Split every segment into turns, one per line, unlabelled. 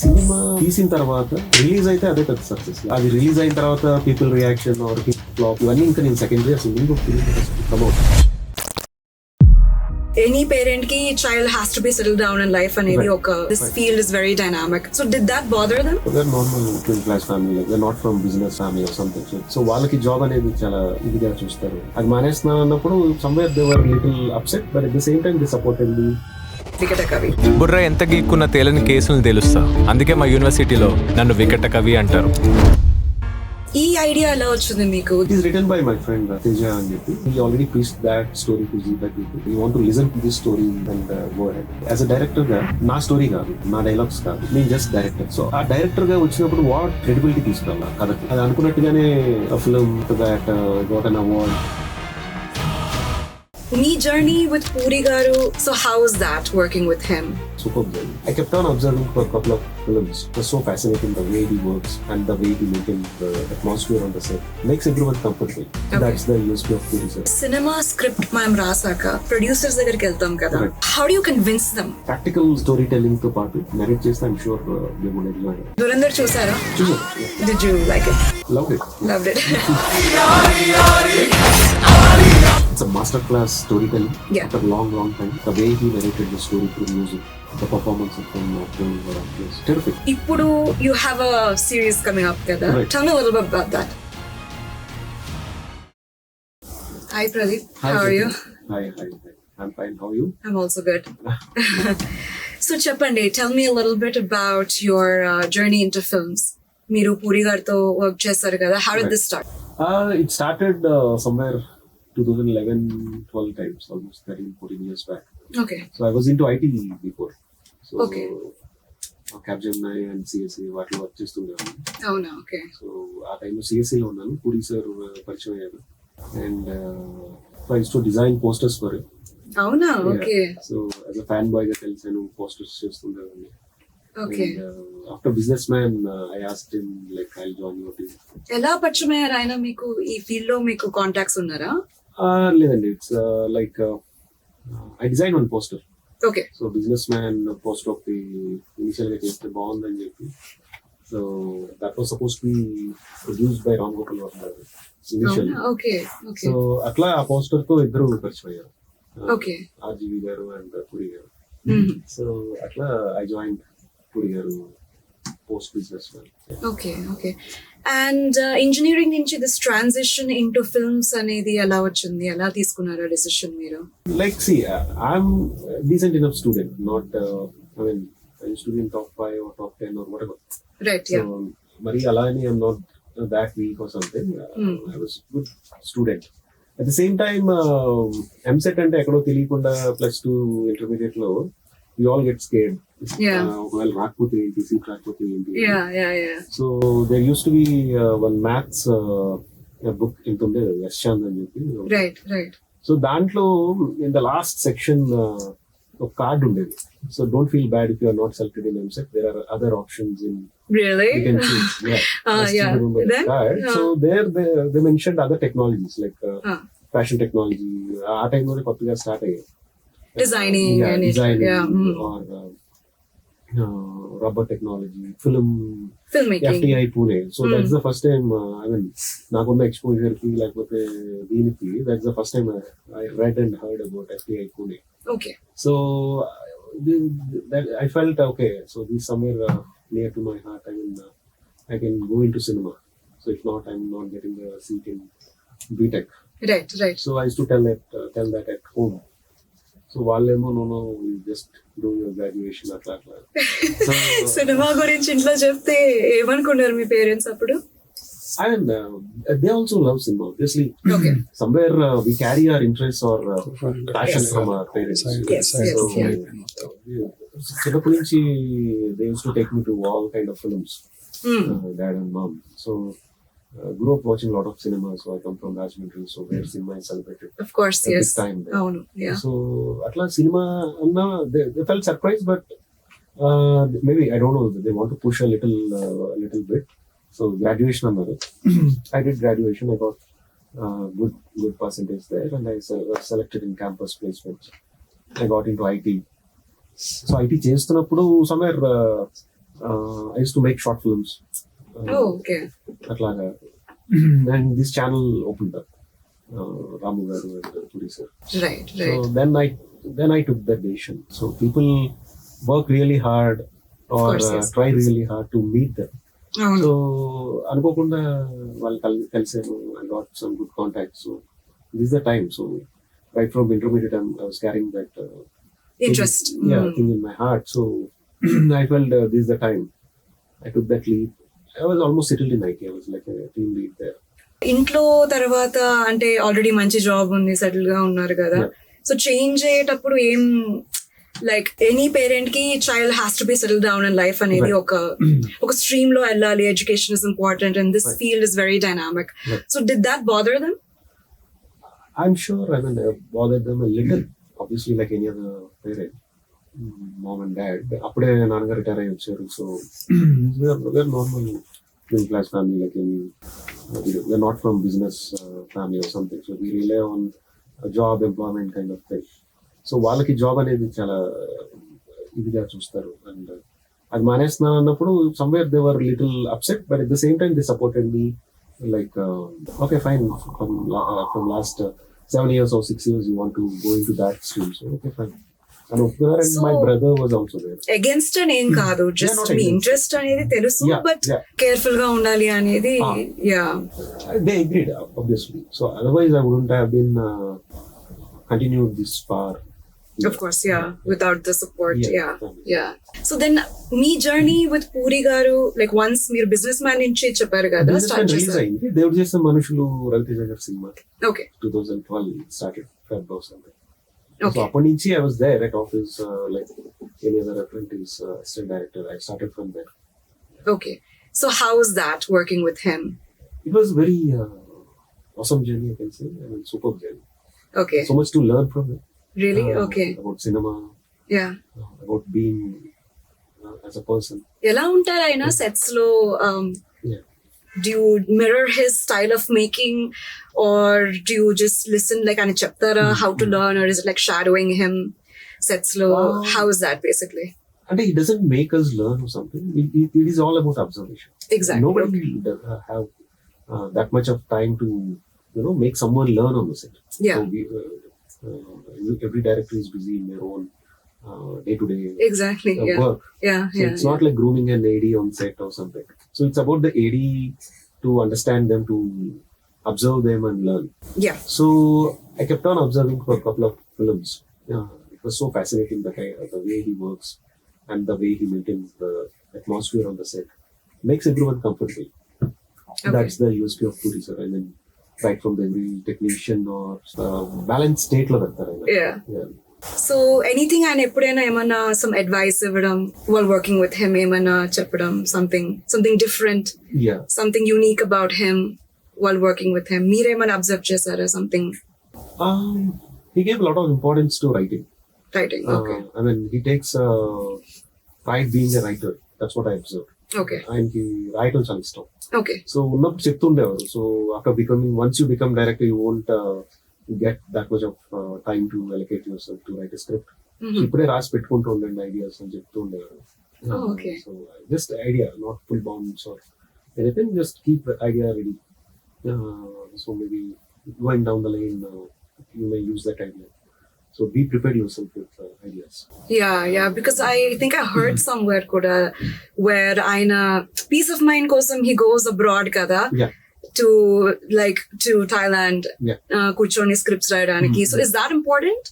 Cinema తీసిన తర్వాత release అయితే అదే పెద్ద సక్సెస్. అది రిలీజ్ అయిన తర్వాత పీపుల్ రియాక్షన్ ఆర్ ఫ్లాప్ ఇవన్నీ ఇంకా నేను సెకండరీ అసలు ముందు promote.
Any parent ki child has to be settled down in life and
Right.
this field is very dynamic. So did that bother them?
They're normal middle class family, like they're not from business family or something. So వాళ్ళకి job అనేది చాలా ఇదిగా చూస్తారు. అది మానేస్తున్నాను అన్నప్పుడు somewhere they were little upset, but at the same time they supported me.
Vikatakavi.
బుర్ర ఎంత గీక్కున్న తేలని కేసులను తెలుస్తా. అందుకే మా యూనివర్సిటీలో నన్ను వికటకవి అంటారు.
ఈ ఐడియా ఎలా వచ్చింది మీకు?
It is written by my friend Teja అని చెప్పి. He already pitched that story to Zita people. You want to listen to this story and go ahead. As a director గా నా స్టోరీ కాదు, నా డైలాగ్స్ కాదు, నేను జస్ట్ డైరెక్టర్. సో ఆ director గా వచ్చినప్పుడు వాట్ క్రెడిబిలిటీ తీసుకురావాలి కథకి. అది అనుకున్నట్టుగానే film that got an award.
Me journey with puri గారు, so how is that working with him?
Superb journey. I kept on observing for a couple of films. It was so fascinating the way he works and the way he maintains the atmosphere on the set. Makes everyone comfortable.
Okay.
That's the USP of Puri sir.
Cinema script మనం రాసాక producers దగ్గరికి వెళ్తాం కదా.
Right.
How do you convince them?
Practical storytelling తో పాటు narrate చేస్తే I'm sure they would enjoy it.
Dhurandhar చూసారా?
Sure.
Did you like it?
Loved it.
Loved it.
It's a masterclass storytelling.
Yeah.
After a long time. The way he narrated the story through music, the performance of him acting was terrific.
ఇప్పుడు you have a series coming up కదా.
Right.
Tell me a little bit about that. Hi Pradeep.
Hi,
How are you?
Hi. I'm fine. How are you?
I'm also good. So Chappandi, tell me a little bit about your journey into films. మీరు పూరి గారితో work చేస్తారు కదా. How did
Right.
this start?
It started somewhere 2011-12 times, almost 13-14 years back.
Okay.
So I was into IT before. So
Okay.
Capgemini and CSA వాటిలో work చేస్తుండేవాడిని.
అవునా? Okay.
So ఆ టైంలో CSA లో ఉన్నాను. పూరి సార్ పరిచయం అయ్యారు. And I used to design posters for him.
అవునా? Okay.
So as a fan boy గా తెలిసాను, పోస్టర్స్ చేస్తుండేవాడిని.
Okay.
After businessman I asked him like I will join your team.
ఎలా పరిచయం అయ్యారు ఆయన మీకు? ఈ ఫీల్డ్ లో మీకు కాంటాక్ట్స్ ఉన్నారా?
లేదండి, it's like I design one poster.
Okay.
So business man post of the initial గా చేస్తే బాగుందని చెప్పి, so that was suppose to be produced by Ram Gopal Varma initial.
Okay. Okay.
So అట్లా ఆ పోస్టర్ తో ఇద్దరు పరిచయం అయ్యారు,
ఓకే.
ఆర్జీవి గారు అండ్ పూరి గారు. సో అట్లా ఐ జాయిన్ పూరి గారు post business man.
Okay. Okay. And engineering నుంచి దిస్ ట్రాన్సిషన్ ఇంటూ ఫిల్మ్స్ అనేది ఎలా వచ్చింది? ఎలా తీసుకున్నారా డెసిషన్ మీరు?
Like, see, I'm a decent enough student, not, I mean, I used to be in top 5 or top 10 or whatever.
Right. Yeah.
So, Mari Alani, I'm not that weak or something. I was a good student. At the same time, MSET అంటే ఎక్కడో తెలియకుండా +2 intermediate లో we all get scared.
Yeah.
Well, రాకపోతే ఏంటి, seat రాకపోతే ఏంటి.
Yeah. Yeah. Yeah.
So, there used to be one maths book ఇంతుండేది, యశ్చాంద్ అని చెప్పి.
రైట్. రైట్.
సో దాంట్లో ఇన్ ద లాస్ట్ సెక్షన్ ఒక కార్డ్ ఉండేది. So don't feel bad if you are not selected in EAMCET, there are other options in
really?
You can choose.
Yeah. Then?
So there they mentioned other technologies like fashion technology. ఆ టైంలోనే కొత్తగా start అయ్యాయి,
designing and
designing are rubber technology, film
making.
FTI Pune. So that's the first time, I mean, నాకున్న exposure కి లేకపోతే దీనికి, that's the first time I read and heard about FTI Pune.
Okay.
So that I felt okay. So this is somewhere near to my heart. I can go into cinema. So if not, I'm not getting a seat in BTech.
Right. Right.
So I used to tell that at home. So వాళ్ళేమో no, you just do your graduation అట్లా. So
cinema గురించి ఇంట్లో చెప్తే ఏమనుకున్నారు మీ parents అప్పుడు?
I mean, they also love cinema, obviously.
Okay.
Somewhere we carry our interests or passion from our parents.
Yes, yes,
So,
yeah.
చిన్నప్పటి నుంచి they used to take me to all kind of films, dad and mom. So grew up watching a lot of cinema. So I come from Rajahmundry, so where cinema is celebrated.
Of course,
At
yes.
this time there.
అవును. Yeah.
So atla cinema anna they felt surprised, but maybe I don't know, they want to push a little bit. So graduation annaru. I did graduation. I got good percentage there, and I was selected in campus placement. I got into IT. So IT చేస్తున్నప్పుడు somewhere I used to make short films.
Oh, okay.
అట్లాగా and this channel opened up. Ramu garu and Puri sir.
Right.
So then I took that decision. So people work really hard or
course, yes.
try really hard to meet them.
అవును.
So అనుకోకుండా వాళ్ళు కలిసాను. I got some good contacts. So this is the time. So right from intermediate I was carrying that
Interest.
thing in my heart. So I felt this is the time. I took that leap. I was almost settled in IT. I was like a team lead there.
ఇంట్లో తర్వాత అంటే already మంచి job ఉంది, settle గా ఉన్నారు కదా. So change అయ్యేటప్పుడు ఏం లైక్ ఎనీ పేరెంట్ కి child has to be settle down in life అనేది ఒక స్ట్రీమ్ లో వెళ్ళాలి. Education is important and this field is very dynamic. So did that bother them?
I'm sure I bothered them a little. Obviously, like any other parent, mom and dad. అప్పుడే నాన్నగారు retire అయ్యి వచ్చారు. So we're normal middle class family, like any. We're not from business family or something. So we rely on a job, employment kind of thing. So వాళ్ళకి job అనేది చాలా ఇదిగా చూస్తారు. And అది మానేస్తున్నాను అన్నప్పుడు somewhere they were little upset, but at the same time they supported me. Like, okay, fine. From last 7 years or 6 years, you want to go into that stream. So, okay, fine. And my brother was also there.
Against అని ఏం కాదు, just మీ interest అనేది తెలుసు, but careful గా ఉండాలి అనేది.
They agreed, obviously. So, otherwise, I wouldn't have been continued this far.
Of course, without the support, So then, me journey with puri గారు, like once మీరు బిజినెస్ మ్యాన్ నుంచి చెప్పారు కదా, స్టార్ట్ చేశారు.
దేవుడు చేసిన మనుషులు రవితేజ గారి cinema.
Okay.
2012 started February or something. So అప్పటి నుంచి I was there at office, like any other apprentice, assistant director. I started from there.
Okay. So how is that working with him?
It was very awesome journey, I can say. Superb journey.
Okay.
So much to learn from it.
Really? Okay.
About cinema.
Yeah.
About being as a person.
ఎలా ఉంటారు ఆయన sets లో? Do you mirror his style of making, or do you just listen, like ఆయన చెప్తారా how to learn, or is it like shadowing him sets lo? How is that basically?
And he doesn't make us learn or something. It is all about observation.
Exactly.
Nobody does have that much of time to make someone learn on the set.
Yeah.
So every director is busy in their own day-to-day
Exactly.
work. So it's not like grooming an AD on set or something. So it's about the AD to understand them, to observe them and learn.
Yeah.
So I kept on observing for a couple of films. It was so fascinating, the way he works and the way he maintains the atmosphere on the set. Makes everyone comfortable. Okay. That's the USP of Puri sir. Right from every technician or balanced state lo vettara.
Yeah. So anything ఆయన ఎప్పుడైనా ఏమన్నా some advice ఇవ్వడం while working with him, ఏమన్నా చెప్పడం, something different, something unique about him while working with him, మీరేమన్నా observe చేశారా something?
He gave a lot of importance to writing.
Okay.
He takes pride being a writer. That's what I observed.
Okay.
ఆయనకి రాయటం చాలా ఇష్టం.
Okay.
So ఉన్నప్పుడు చెప్తుండేవారు. So after once you become director, you won't get that much of time to allocate yourself to write a script. So ఇప్పుడే రాసి పెట్టుకుంటూ ఉండండి ideas అని చెప్తూ ఉండేవారు.
Okay.
So just idea, not full bombs or anything. Just keep the idea ready. So maybe going down the lane, you may use that idea. So be prepared yourself with ideas.
Yeah, because I think I heard somewhere kuda where aina peace of mind kosam he goes abroad kada. To Thailand. Kuchoni scripts rayadaniki. So is that important?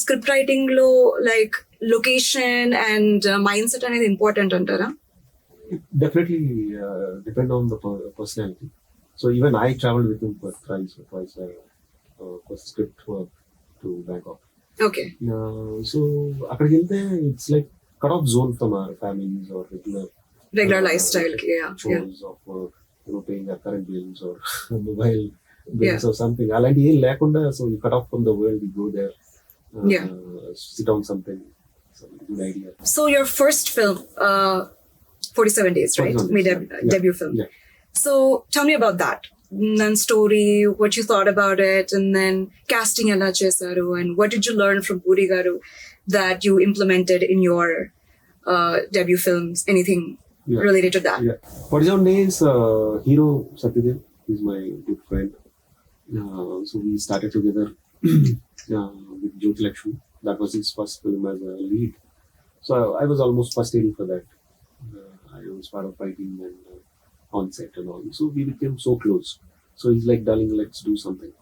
Script writing lo, like location and mindset anedi important antara?
Definitely depend on the personality. So even I traveled with him for twice for script work to Bangkok.
Okay.
So అక్కడికి వెళ్తే it's like cut off zone from our families or regular
lifestyle.
Chores of paying our current bills or mobile bills or something. అలాంటి ఏం లేకుండా, so you cut off from the world, you go there, sit on something. So good idea.
So your first film, 47 Days, right?
47 Days,
debut film.
Yeah.
So tell me about that. Then story, what you thought about it, and then casting ela chesaru, and what did you learn from Puri garu that you implemented in your debut films, anything related to that?
Yeah. 47 Days, hero Satyadev is my good friend. So we started together with Jyoti Lakshmi. That was his first film as a lead. So I was almost first aid for that. I was part of writing and on set and all. So we became so close. So he's like, darling, let's do something.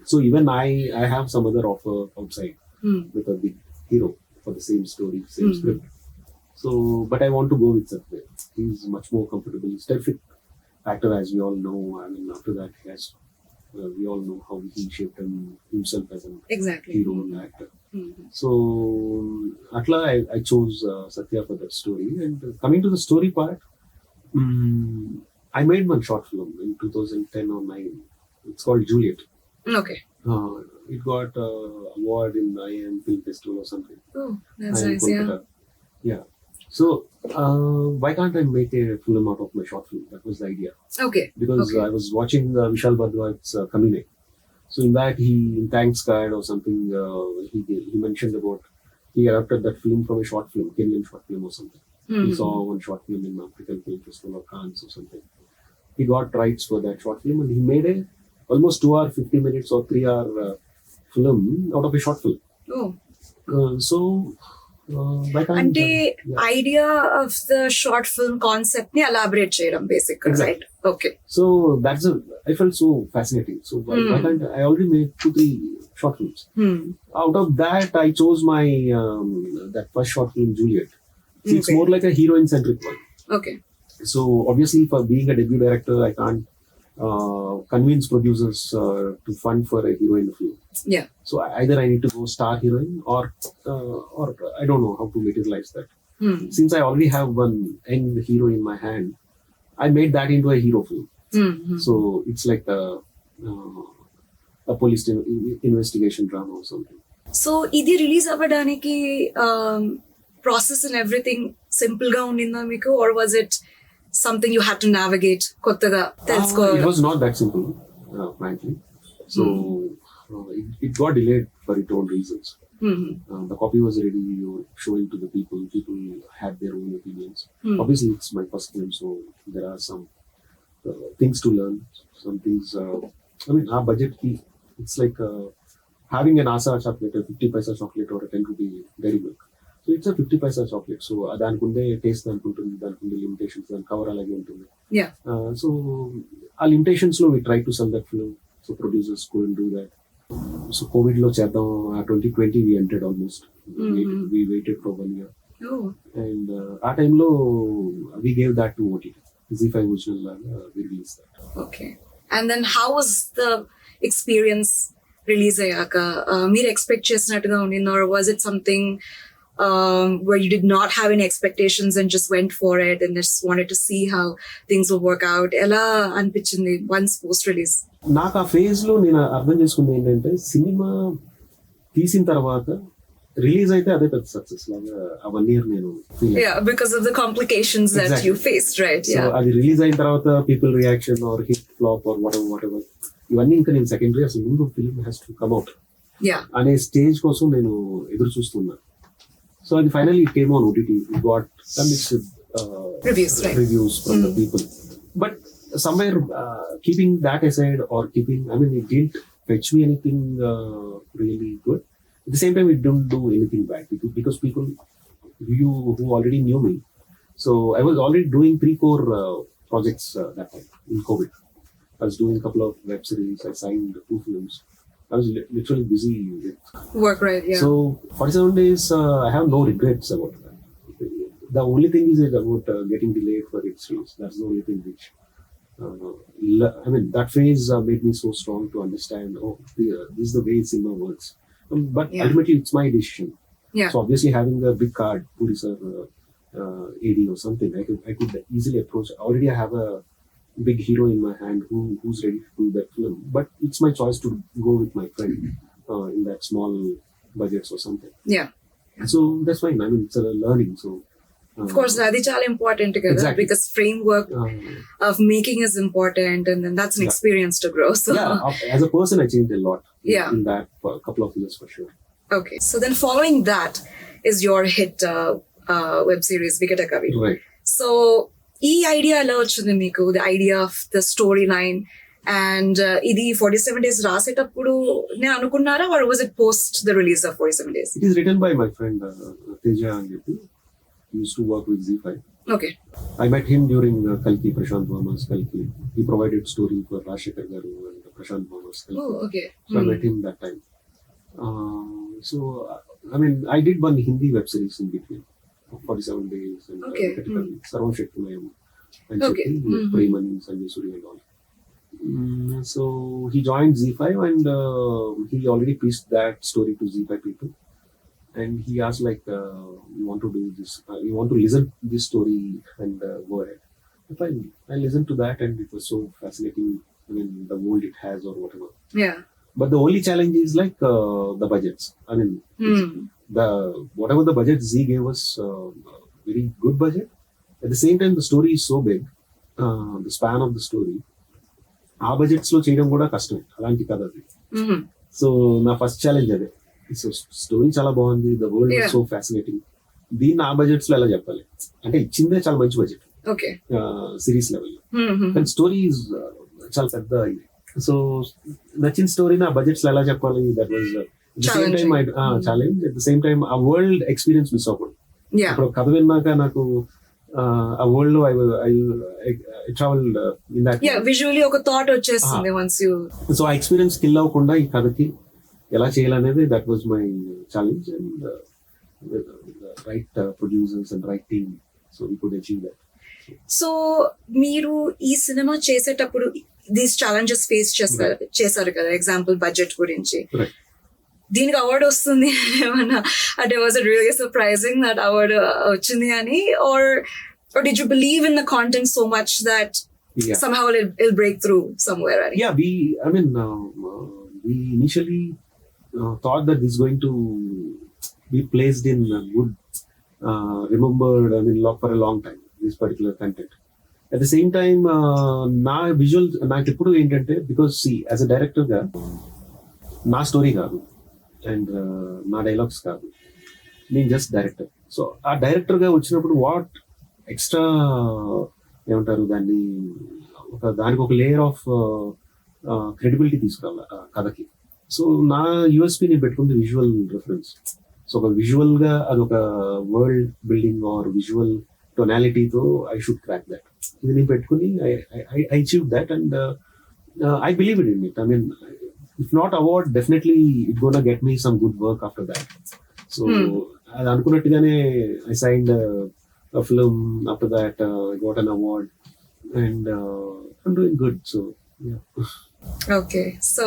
So even I have some other offer outside with a big hero for the same story, same script. So, but I want to go with Satyadev. He's much more comfortable. He's terrific actor, as we all know. I mean, after that, he has, we all know how he shaped himself as an hero and actor. So, atla I chose Satya for that story. And coming to the story part, I made one short film in 2010 or 9. It's called Juliet.
Okay.
It got award in IIM Film Festival or something.
Oh, that's
IIM
nice.
Kolkata. Yeah. So, why can't I make a film out of my short film? That was the idea.
Okay.
Because I was watching Vishal Bhardwaj's Kamine. So in that, in thanks card or something, he mentioned about, he adapted that film from a short film, Kenyan short film or something. He saw one short film in African Film Festival or Cannes or something. He got rights for that short film and he made a almost 2 hour, 50 minutes or 3 hour film out of a short film.
Oh.
Why can't
అంటే idea of the short film concept ని elaborate చేయడం basic గా, right? Okay.
So that's I felt so fascinating. So why can't I already made 2-3 short films. Out of that, I chose my that first short film, Juliet. It's more like a heroine centric one.
Okay.
So obviously, for being a debut director, I can't convince producers to fund for a heroine film.
Yeah.
So either I need to go star heroine or I don't know how to materialize that. Since I already have one end hero in my hand, I made that into a hero film. So it's like a police investigation drama or something.
So ఇది release అవ్వడానికి process and everything simple గా ఉండిందా మీకు, or was it something you had to navigate, కొత్తగా తెలుసుకోవాలి?
It was not that simple, frankly. So it got delayed for its own reasons. The copy was ready, showing to the people. People had their own opinions. Obviously, it's my first film, so there are some things to learn. Some things. I mean, our budget key. It's like having an Asa chocolate, a 50 paisa chocolate, or a 10 rupee dairy milk. So it's a 50 paisa chocolate. So దానికుండే taste దానికుంటుంది, దానికుండే limitations, దాని cover అలాగే ఉంటుంది.
Yeah.
So ఆ limitations లో we try to sell that film. So producers couldn't do that. So COVID lo cheddam 2020 we entered almost. We waited for 1 year.
Oh.
And our time lo we gave that to OTT. ZEE5 original we released that.
Okay. And then how was the experience release అయ్యాక? మీరు expect చేసినట్టుగా ఉండింది, or was it something where you did not have any expectations and just went for it and just wanted to see how things will work out? ఎలా అనిపించింది once post release?
నాకు ఆ phase లో నేను అర్థం చేసుకుంది ఏంటంటే, సినిమా తీసిన తర్వాత రిలీజ్ అయితే అదే పెద్ద సక్సెస్ లాగా ఆ 1 year నేను ఫీల్ అయ్యాను.
Yeah, because of the complications that you faced, right?
So అది రిలీజ్ అయిన తర్వాత people reaction or hit flop or whatever ఇవన్నీ ఇంకా నేను సెకండరీ, అసలు ముందు film has to come out అనే స్టేజ్ కోసం నేను ఎదురు చూస్తున్నా. సో అది finally it came on OTT. It got some mixed reviews from the people. But somewhere keeping that aside or it didn't fetch me anything really good. At the same time, it didn't do anything bad because people who already knew me. So I was already doing 3-4 projects that time in COVID. I was doing a couple of web series. I signed 2 films. I was literally busy with
work, right? Yeah.
So 47 days, I have no regrets about that. The only thing is about getting delayed for its release. That's the only thing which, that phase made me so strong to understand, this is the way cinema works. But ultimately, it's my decision.
Yeah.
So obviously, having a big card, producer, AD or something, I could easily approach. Already, I have a big hero in my hand who's ready to do that film. But it's my choice to go with my friend in that small budgets or something.
Yeah.
So that's fine. I mean, it's a learning. So.
Of course, అది చాలా important కదా.
Exactly.
Because framework of making is important, and then that's an experience to grow. So
as a person, I changed a lot.
Yeah.
In that couple of years for sure.
Okay, so then following that is your hit web series Vikatakavi.
Right.
So ఈ idea ఎలా వచ్చింది మీకు, the idea of the story line? And ఇది 47 days రాసేటప్పుడు నేను అనుకున్నారా, or was it post the release of 47 days?
It is written by my friend Teja and he used to work with Z5.
Okay.
I met him during Kalki, Prashant Verma's Kalki. He provided story for Rashekar Garu and Prashant Verma's Kalki.
Oh, okay.
So I met him that time. So I mean, I did one Hindi web series in between, 47 days and
Okay.
Sarvam Shektumayam and
Okay.
Premani, Sanjay Suri and all. So he joined Z5 and he already pitched that story to Z5 people. And he asked like, you want to do this, you want to listen to this story and go ahead. Fine. I listened to that and it was so fascinating. I mean, the world it has or whatever.
Yeah.
But the only challenge is like the budgets. I mean, whatever the budget Z gave us, very good budget. At the same time, the story is so big, the span of the story. ఆ budgets లో చేయడం కూడా కష్టమే, అలాంటి కథ అది. So నా first challenge అదే. సో స్టోరీ చాలా బాగుంది, the world is so fascinating, దీన్ని ఆ బడ్జెట్స్ లో ఎలా చెప్పాలి అంటే ఇచ్చిందే చాలా మంచి బడ్జెట్ సిరీస్ లెవెల్లో, కానీ స్టోరీ చాలా పెద్ద ఇది. సో నచ్చిన స్టోరీని ఆ బడ్జెట్స్ లో ఎలా చెప్పాలి, that was same time challenge. At the same time ఆ వరల్డ్ ఎక్స్పీరియన్స్ మిస్ అవ్వకూడదు. ఇప్పుడు కథ విన్నాక నాకు ఆ వరల్డ్ లో I travelled in that,
visually ఒక థాట్ వచ్చేస్తుంది వన్స్ యు.
సో ఆ ఎక్స్పీరియన్స్ కిల్ అవ్వకుండా ఈ కథకి ఎలా చేయాలనేది that was my challenge. And right producers and right team, so we could achieve that.
So మీరు ఈ సినిమా చేసేటప్పుడు దీస్ ఛాలెంజెస్ ఫేస్ చేశారు కదా, ఎగ్జాంపుల్ బడ్జెట్ గురించి. దీనికి అవార్డు వస్తుంది ఏమన్నా అంటే was it really surprising that award వచ్చింది అని, or did you believe in the content so much that somehow it'll break through somewhere?
Yeah, we initially thought that this is going to be placed in good, remembered, I mean, for a long time, this particular content. At the same time, నా visual నాకు ఎప్పుడు ఏంటంటే, because see as a director గా నా story కాదు and నా dialogues కాదు, నేను జస్ట్ డైరెక్టర్. సో ఆ డైరెక్టర్ గా వచ్చినప్పుడు వాట్ ఎక్స్ట్రా ఏమంటారు దాన్ని, దానికి ఒక లేయర్ ఆఫ్ క్రెడిబిలిటీ తీసుకురావాలి ఆ కథకి. సో నా యూఎస్పీ నేను పెట్టుకుంది విజువల్ రిఫరెన్స్. సో ఒక విజువల్ గా అదొక వరల్డ్ బిల్డింగ్ ఆర్ విజువల్ టొనాలిటీతో ఐ షుడ్ క్రాక్ దట్. ఇది నేను పెట్టుకుని I achieve that and I believe in it. I mean, if not award, definitely it gonna get me some good work after that. So అది అనుకున్నట్టుగానే I signed a film. After that I got an award and I'm doing good. So yeah.
Okay, so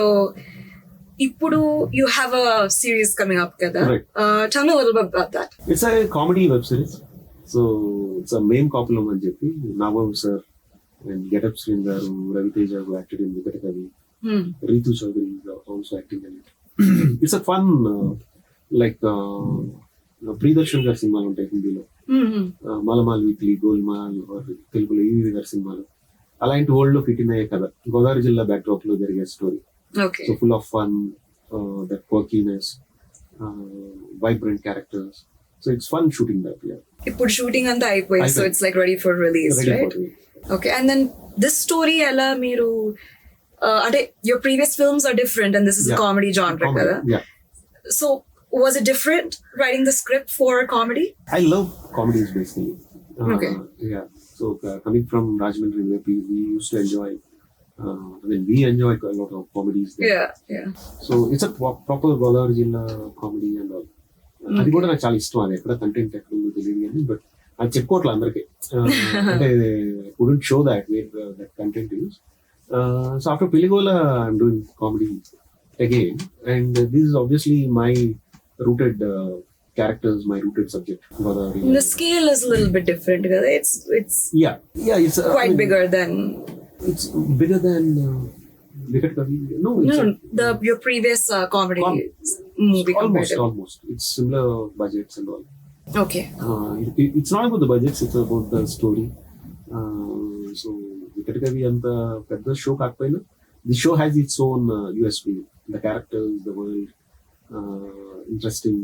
ఇప్పుడు you have a series coming up kada.
Right.
Tell me a little bit about that.
It's a comedy web series. So it's a main couple అని చెప్పి Navav sir and Getup Srin garu, Ravi Teja who acted in Vikatakavi, Ritu Chaudhary is also acting in it. It's a fun like Priyadarshan గారి సినిమాలు ఉంటాయి హిందీలో, మలమాల్ weekly, golmaal, తెలుగులో ఈవి గారి సినిమాలు, అలాంటి వరల్డ్ లో ఫిట్ అయ్యే కథ. గోదావరి జిల్లా బ్యాక్ డ్రాప్ లో జరిగే story. So full of fun, that quirkiness, vibrant characters. So it's fun shooting that.
ఇప్పుడు షూటింగ్ అంతా అయిపోయింది, so it's like ready for release, right? Okay, and then this story ఎలా మీరు అంటే your previous films are different and this is a comedy genre kada. So was it different writing the script for comedy?
I love comedies basically. Yeah, so coming from Rajahmundry, we used to enjoy, I mean we enjoy a lot of comedies there.
Yeah.
So it's a proper Godavari Jilla comedy and all. అది కూడా నాకు చాలా ఇష్టం. అది ఎక్కడ content ఎక్కడ ఉందో తెలియదు కానీ, బట్ అది చెప్పుకోవట్లే అందరికీ, అంటే couldn't show that where that content is. So after Piligola, I'm doing comedy again, and this is obviously my rooted characters, my rooted subject.
The scale is a little bit different because it's
it's
quite bigger than.
It's bigger than Vikatakavi. No,
your previous comedy movie.
Almost. It's similar budgets and all.
Okay.
It's not about the budgets; it's about the story. So Vikatakavi and the show కాకపోయినా, the show has its own USP. The characters, the world, interesting,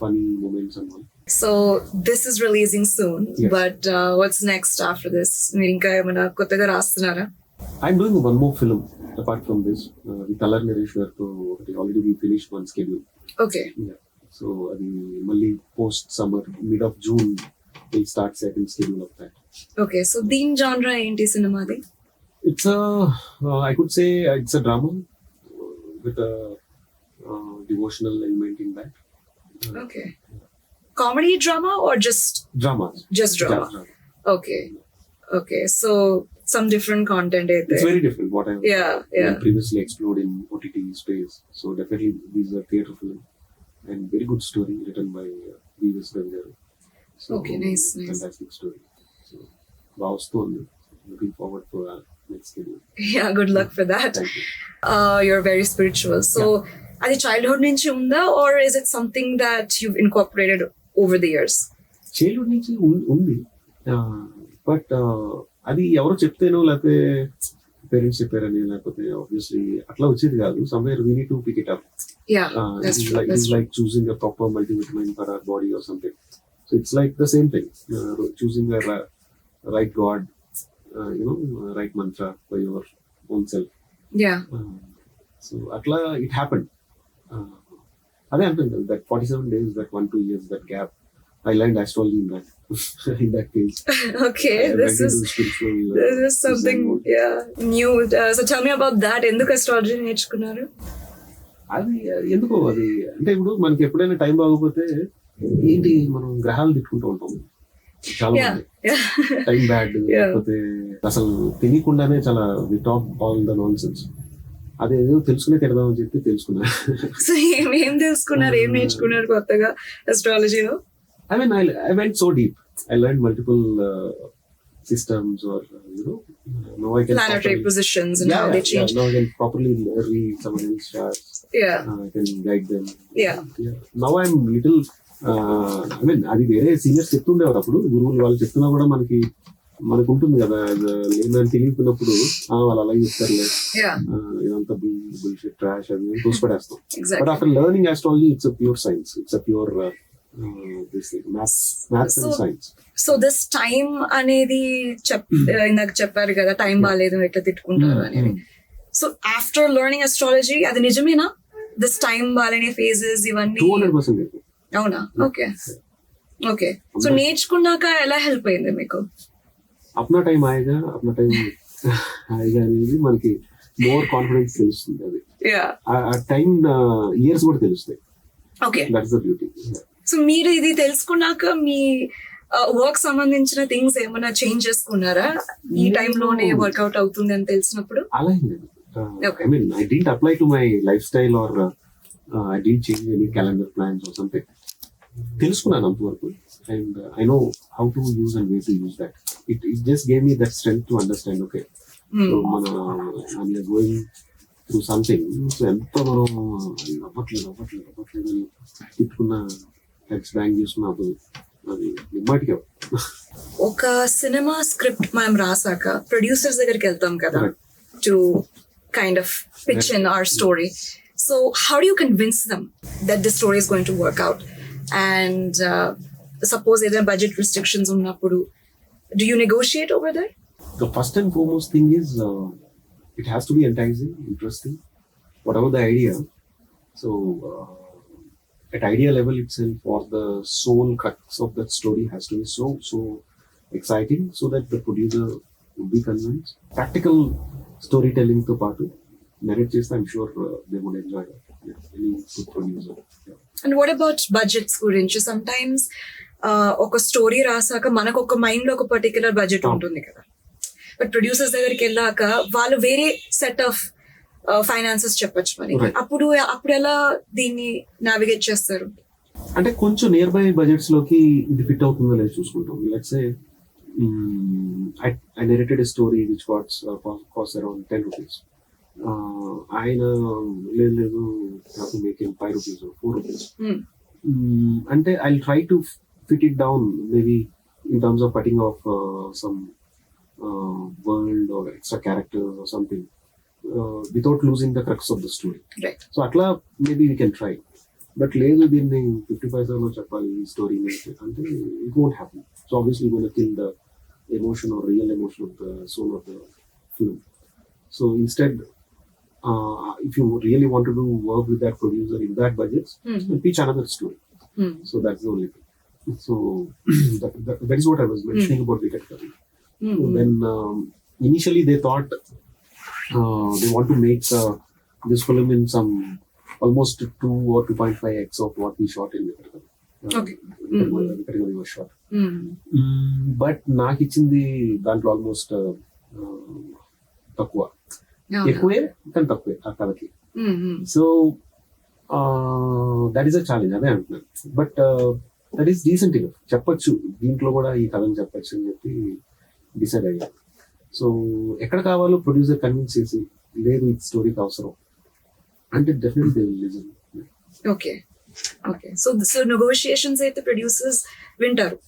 funny moments and all.
So this is releasing soon,
Yes.
but what's next after this? మీరు ఇంకా ఏమైనా కొత్తగా రాస్తున్నారా?
I'm doing one more film apart from this with Alar Naresh గారితో already we finished one schedule.
Okay.
Yeah. So అది మళ్ళీ post summer mid of June we'll start second schedule of that.
Okay. So దీని genre ఏంటి సినిమాది?
It's a I could say it's a drama with a devotional element in that.
Okay. Comedy drama or just
Drama.
drama? Okay. Okay. So some different content
It's
there.
very different what I've
Yeah.
previously explored in OTT space. So definitely these are theatre film and very good story written by V.S. Ravi. So
Okay, nice.
fantastic story. So Vaustoni, looking forward for next video.
Yeah, good luck for that.
Thank you.
You're very spiritual. So అది childhood నుంచి ఉందా or is it something that you've incorporated over the years?
Childhood నుంచి ఉంది but అది ఎవరో చెప్తేనో లేకపోతే parents చెప్పారని లేకపోతే ఆబ్వియస్లీ అట్లా వచ్చేది కాదు. Somewhere we need to pick it up.
Yeah, that's true. That's true.
Like choosing a proper multivitamin for our body or something. So it's like the same thing, choosing a right God, right mantra for your own self.
Yeah.
So atla it happened. అదే అంటుంది that 47 days, that 1-2 years, that gap, I learned astrology in that in that case.
Okay,
I
this
went
is
into spiritual,
this is something
design mode.
new. So tell me about that. ఎందుకు astrology నేర్చుకున్నారు?
అది ఎందుకో అది అంటే ఇప్పుడు మనకి ఎప్పుడైనా time బాగోపోతే ఏంటి మనం గ్రహాలు తిట్టుకుంటూ ఉంటాం చాలా మంది.
Yeah.
టైం బ్యాడ్ లేకపోతే అసలు తెలియకుండానే చాలా we talk all the nonsense. అదేదో తెలుసుకునే తిడదామని చెప్పి తెలుసుకున్నా.
సో ఏం తెలుసుకున్నారు, ఏం నేర్చుకున్నారు కొత్తగా అస్ట్రాలజీలో?
I mean, I went so deep. I learned multiple systems, or now I can
Planetary
properly,
positions and how they change.
now I can properly read someone else's charts.
Yeah.
I can guide them.
Yeah.
Now I'm little. I mean, అది వేరే seniors చెప్తుండేవారు అప్పుడు, గురువులు వాళ్ళు చెప్తున్నా కూడా మనకు ఉంటుంది కదా, లేదని తెలియకున్నప్పుడు వాళ్ళు అలాగే చెప్తారులే,
Yeah.
ఇదంతా bullshit trash అని తోసిపడేస్తాం.
Exactly.
But after learning astrology, it's a pure science. It's a pure this thing, maths and science.
So this time అనేది ఇందాక చెప్పారు కదా, టైం బాగాలేదు ఎట్లా తిట్టుకుంటారు అనేది. సో ఆఫ్టర్ లెర్నింగ్ అస్ట్రాలజీ అది నిజమేనా? దిస్ టైం బాగాలేని ఫేజెస్ ఇవన్నీ
200%
అవునా? ఓకే. ఓకే. సో నేర్చుకున్నాక ఎలా హెల్ప్ అయింది మీకు?
అప్నా టైం ఆయేగా అనేది మనకి మోర్ కాన్ఫిడెన్స్ తెలుస్తుంది. అది ఆ టైం ఇయర్స్ కూడా తెలుస్తాయి.
Okay.
That's the beauty.
So మీరు ఇది తెలుసుకున్నాక మీ వర్క్ సంబంధించిన థింగ్స్ ఏమైనా చేంజ్ చేసుకున్నారా? ఈ టైంలోనే వర్కౌట్ అవుతుంది అని తెలిసినప్పుడు?
అలా ఏం లేదు. I mean I didn't apply to my life style or I didn't change any calendar plans or something. తెలుసుకున్నాను అంతవరకు, and I know how to use and way to use that. It just gave me that strength to understand. Okay, so మన going through something, so ఎంత మనం అవ్వట్లేదు అని తిట్టుకున్న heads bank చేసుకున్న అది నిమ్మాటిగా.
ఒక సినిమా స్క్రిప్ట్ మనం రాసాక ప్రొడ్యూసర్స్ దగ్గరికి వెళ్తాం కదా, to kind of pitch in our story. So how do you convince them that the story is going to work out? And suppose ఏదైనా బడ్జెట్ రిస్ట్రిక్షన్స్ ఉన్నప్పుడు do you negotiate over there?
The first and foremost thing is it has to be enticing, interesting, whatever the idea. So at idea level itself, or the soul crux of that story has to be so exciting, so that the producer would be convinced. Practical storytelling to part narrate chestha, I'm sure they would enjoy it. Yeah, any good producer. Yeah.
And what about budgets గురించి? sometimes ఒక story రాసాక మనకు ఒక mind లో ఒక particular budget ఉంటుంది కదా, but producers దగ్గరికి వెళ్ళాక వాళ్ళు వేరే సెట్ ఆఫ్ ఫైనాన్సెస్ చెప్పొచ్చు మనకి. అప్పుడు ఎలా దీన్ని నావిగేట్ చేస్తారు?
అంటే కొంచెం నియర్ బై బడ్జెట్స్ లోకి ఇది ఫిట్ అవుతుందో లేదో చూసుకుంటాం. Let's say I narrated a story which cost around 10 rupees. ఆయన లేదు నాకు make in 5 rupees or 4 rupees. అంటే I'll try to fit it down, maybe in terms of cutting off some world or extra characters or something, without losing the crux of the story.
Right.
So atla maybe we can try. But లేదు దీన్ని 55 చెప్పాలి ఈ story అంటే it won't happen. So obviously gonna kill the emotion or real emotion of the soul of the film. So instead if you really want to do work with that producer in that budget, pitch another story. So that's the only thing. So that is what I was mentioning about Vikatakavi. When initially they thought they want to make this film in some almost 2 or 2.5x of what we shot in Vikatakavi.
Okay.
Vikatakavi was shot. But నాకు ఇచ్చింది దాంట్లో almost తక్కువ, ఎక్కువే కానీ తక్కువే ఆ కథకి. So that is a challenge, అదే అంటున్నాను. But that is decent enough, చెప్పొచ్చు దీంట్లో కూడా ఈ కథను చెప్పొచ్చు అని చెప్పి డిసైడ్ అయ్యాను. సో ఎక్కడ కావాలో ప్రొడ్యూసర్ కన్విన్స్ చేసి లేదు ఈ స్టోరీకి అవసరం అంటే definitely they will listen.
Okay okay. So negotiations అయితే ప్రొడ్యూసర్స్ వింటారు,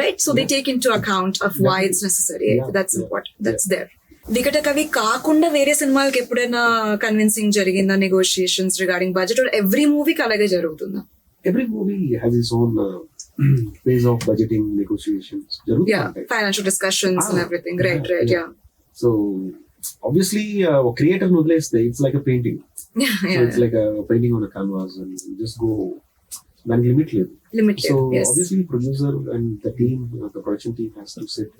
right? So they take into account of why it's necessary. That's important, that's there. వికటకవి కాకుండా వేరే సినిమాలకి ఎప్పుడైనా కన్విన్సింగ్ జరిగిందా negotiations regarding budget, or every మూవీకి అలాగే జరుగుతుందా?
Every movie has its own phase of budgeting negotiations.
Yeah, financial discussions and everything. Right, yeah.
So obviously a creator nodleste, it's like a painting. So it's like a painting on a canvas and you just go then limited. So
yes.
obviously producer and the team, the production team has to sit,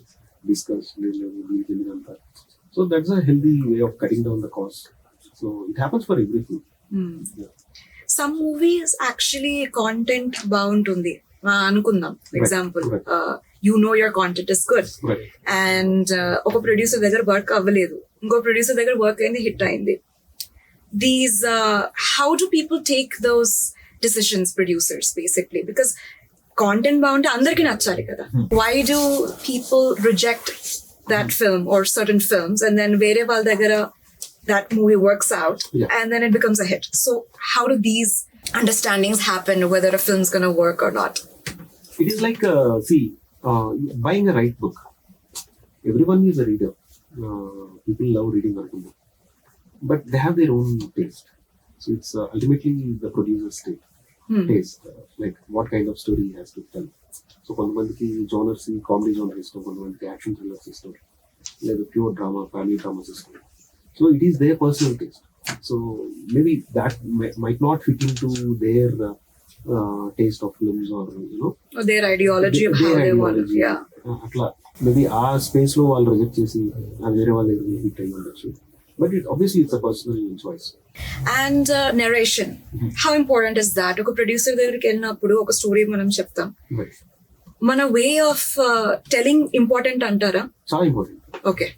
discuss, so that's a healthy way of cutting down the cost. So it happens for everything. Yeah.
Some movies actually content బాగుంటుంది అనుకుందాం. Example, you know your content is good, and ఒక producer దగ్గర work అవ్వలేదు, ఇంకో producer దగ్గర work అయింది, hit అయింది. These how do people take those decisions, producers basically, because content బాగుంటే అందరికీ నచ్చాలి కదా. Why do people reject that film or certain films and then వేరే వాళ్ళ దగ్గర that movie works out and then it becomes a hit? So how do these understandings happen whether a film's going to work or not?
It is like buying a right book. Everyone is a reader. People love reading, but they have their own taste. So it's ultimately the producer's taste, like what kind of story he has to tell. So kontamandiki genres comedy genre istam, kontamandiki action thriller system, like pure drama, family drama system. So it is their personal taste. So maybe that might not fit into their taste of films or
or their ideology of how they want it. Yeah.
Atla maybe our space lo vallu reject chesi aa vere vallu hit ayi undachu, but it obviously it's a personal choice.
And narration, how important is that? Oka producer దగ్గరికి వెళ్ళినప్పుడు ఒక story మనం చెప్తాం, మన way of telling important అంటారా?
చాలా important.
Okay.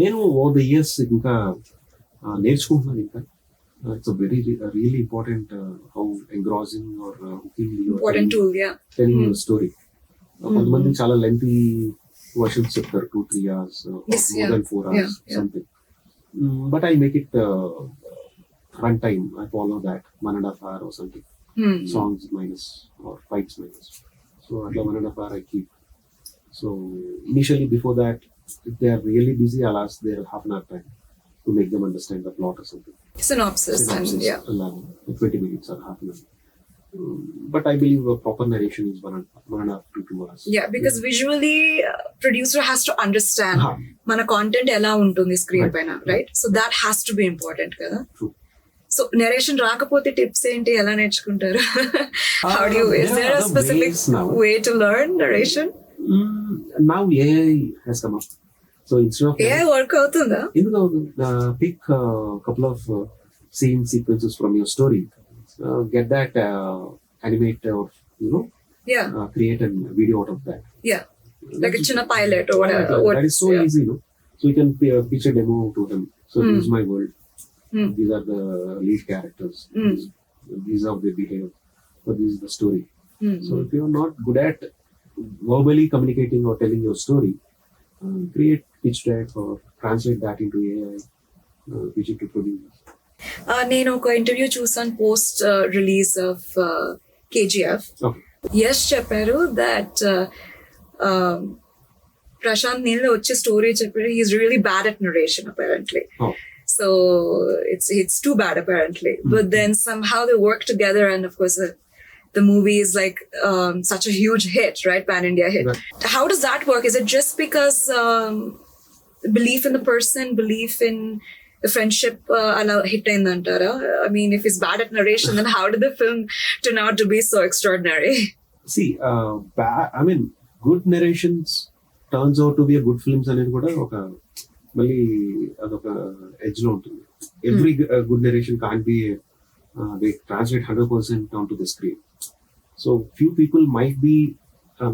నేను over the years ఇంకా నేర్చుకుంటున్నాను. ఇంకా it's very really important how engrossing or hooking
important tool
telling your story. కొంతమంది చాలా లెంతీ వర్షన్స్ చెప్తారు, 2-3 hours, more than 4 hours, something. But I make it run time. I follow that 1.5 hour or something. Songs minus or fights minus. So at 1.5 hour I keep. So initially before that, if they are really busy, I'll ask their half an hour time to make them understand the plot or something.
Synopsis and
20 minutes or half an hour. But I believe a proper narration is 1.5 to 2 hours.
Yeah, because visually producer has to understand mana content ela untundi screen paina, right? So that has to be important kada.
True.
So narration రాకపోతే tips ఏంటి, ఎలా నేర్చుకుంటారు? How do you, is there a specific way to learn narration?
Now AI has come up. So instead of
AI work అవుతుందా?
Pick a couple of scene sequences from your story, get that animate or create a video out of that.
Yeah, like a chinna pilot or whatever.
That is so easy, so you can pitch a demo to them. So this is my world. These are the lead characters. These are the details. But this is the story. So if you are not good at verbally communicating or telling your story, create pitch deck or translate that into AI, pitch it to producers.
నేను ఒక interview చూసాను post release of KGF. Yash చెప్పారు దట్ ప్రశాంత్ నీళ్ళ వచ్చే story చెప్పారు, he is really bad at narration apparently. So it's too bad apparently. But then somehow they work together, and of course the movie is like such a huge hit, right? Pan India hit.
Right.
How does that work? Is it just because belief in the person, belief in the friendship ala hit ayindantara? I mean, if he's bad at narration, then how did the film turn out to be so extraordinary?
See, I mean, good narrations turns out to be a good films అనేది కూడా ఒక మళ్ళీ అదొక edge లో ఉంటుంది. Every good narration can't be they translate 100% on to the screen. So few people might be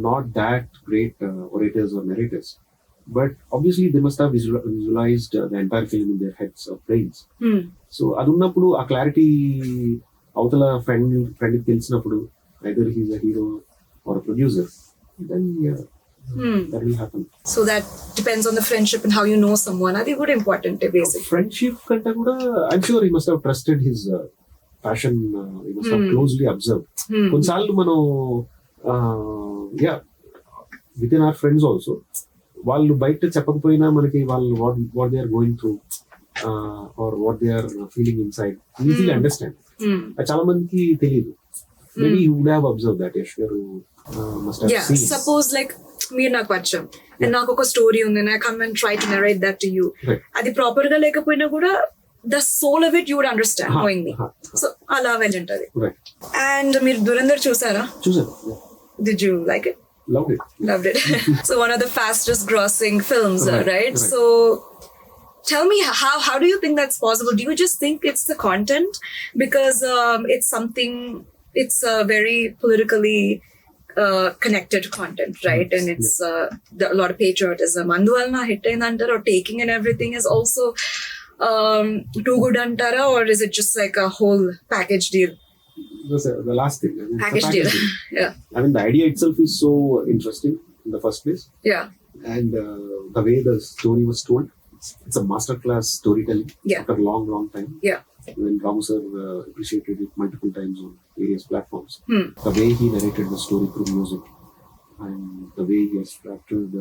not that great orators or narrators, but obviously they must have visualized the entire film in their heads or brains. So అది ఉన్నప్పుడు ఆ clarity అవతల friend తెలిసినప్పుడు either he's a hero or a producer, then that will happen.
So that depends on the friendship and how you know someone. Adi good important basic.
Friendship kanta kuda, I'm sure he must have trusted his passion. He must have closely observed. Konsallu mano within our friends also, వాళ్ళు బయట చెప్పకపోయినా మనకి వాళ్ళు what they are going through or what they are feeling inside easily understand. చాలా మందికి తెలియదు. Maybe you would have observed that. Yash garu must have seen.
Suppose like మీరు నాకు వచ్చాం అండ్ నాకు ఒక స్టోరీ ఉంది and I come and try to narrate that to you. అది ప్రాపర్ గా లేకపోయినా కూడా the soul of it you would understand knowing me. So అలా వెళ్ళుంటది. And మీరు దురంధర్ చూసారా?
చూసాను.
Did you like it? Loved it. So one of the fastest grossing films, right? So tell me, how do you think that's possible? Do you just think it's the content? Because it's something, it's very politically connected content, right? And it's a lot of patriotism. Anduvalna hit ayindantara, or taking and everything is also too good antara, or is it just like a whole package deal?
The last thing. I mean,
package deal. Yeah.
I mean, the idea itself is so interesting in the first place.
Yeah.
And the way the story was told, it's a masterclass storytelling. After a long time.
Yeah.
When Ramu sir appreciated it multiple times on various platforms. The way he narrated the story through music, and the way he has structured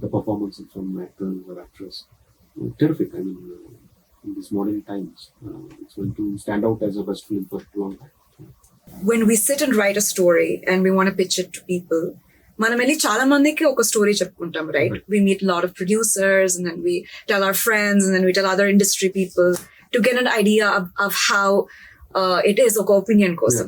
the performances from actors or actress, terrific. I mean, in these modern times, it's going to stand out as a best film for a long time.
When we sit and write a story and we want to pitch it to people, మనం వెళ్ళి చాలా మందికి ఒక story చెప్పుకుంటాం, right? We meet a lot of producers and then we tell our friends and then we tell other industry people to get an idea of how it is, ఒక opinion కోసం.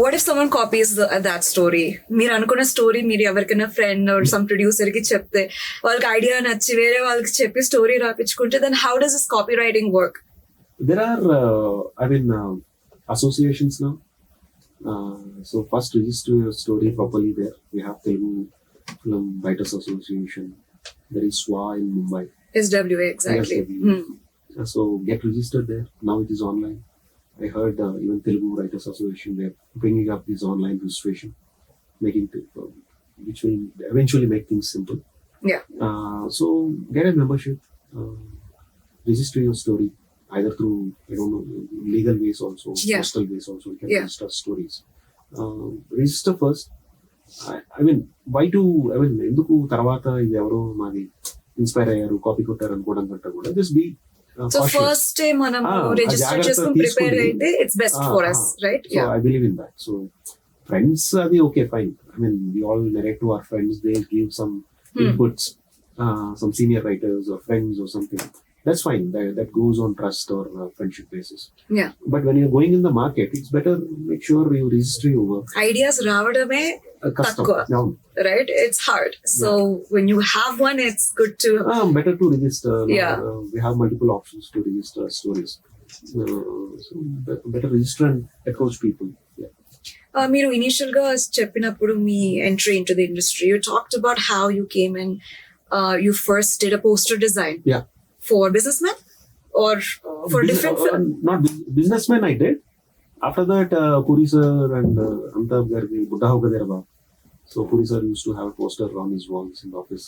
What if someone copies that story? మీరు అనుకున్న story మీరు ఎవరికైనా friend or some producer కి చెప్తే వాళ్ళకి idea నచ్చి వేరే వాళ్ళకి చెప్పి story రాపించుకుంటే, then how does this copywriting work?
There are associations now. So first register your story properly there. We have Telugu Film Writers Association. There is SWA in Mumbai.
SWA, exactly.
So get registered there. Now it is online. I heard even Telugu Writers Association, they're bringing up this online registration, which will eventually make things simple.
Yeah.
So get a membership. Register your story either through, I don't know, legal ways also, postal ways also. You can register stories. Register first. I mean, why to? I mean, ఎందుకు తర్వాత ఇది ఎవరో మాది inspire అయ్యారు copy కొట్టారు అనుకోవడం కంటే కూడా just be
so first day మనం రిజిస్టర్ చేసుకొని ప్రిపేర్ అయితే it's best for us, right?
So I believe in that. So friends అది okay, fine. I mean, we all narrate to our friends. They give some inputs, some senior writers or friends or something. That's fine. That goes on trust or friendship basis.
Yeah.
But when you're going in the market, it's better make sure you register your work.
Ideas రావడమే తక్కువ, right? It's hard. So when you have one, it's good to
better to register. We have multiple options to register stories. So better register and approach people.
మీరు initial గా చెప్పినప్పుడు మీ entry into the industry, you talked about how you came and you first did a poster design.
Yeah.
For businessmen or for different film?
Not businessmen I did. After that, Puri sir and Amitabh Gargi, Buddha Hogaderaba. So Puri sir used to have a poster on his walls in the office.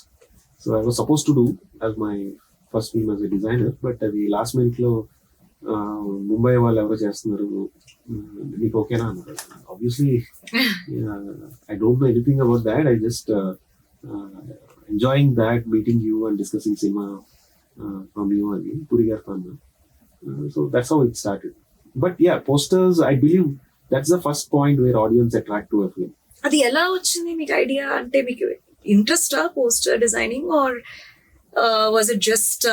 So I was supposed to do as my first film as a designer, but the last minute lo Mumbai వాళ్ళు ఎవరో చేస్తున్నారు, నీకు ఓకేనా అన్నారు. Obviously, I don't know anything about that. I just enjoying that, meeting you and discussing cinema from you and Puri garu. So that's how it started. But yeah, posters, I believe that's the first point where audience attract to a film.
అది ఎలా వచ్చింది మీకు idea? అంటే మీకు interest poster designing, or was it just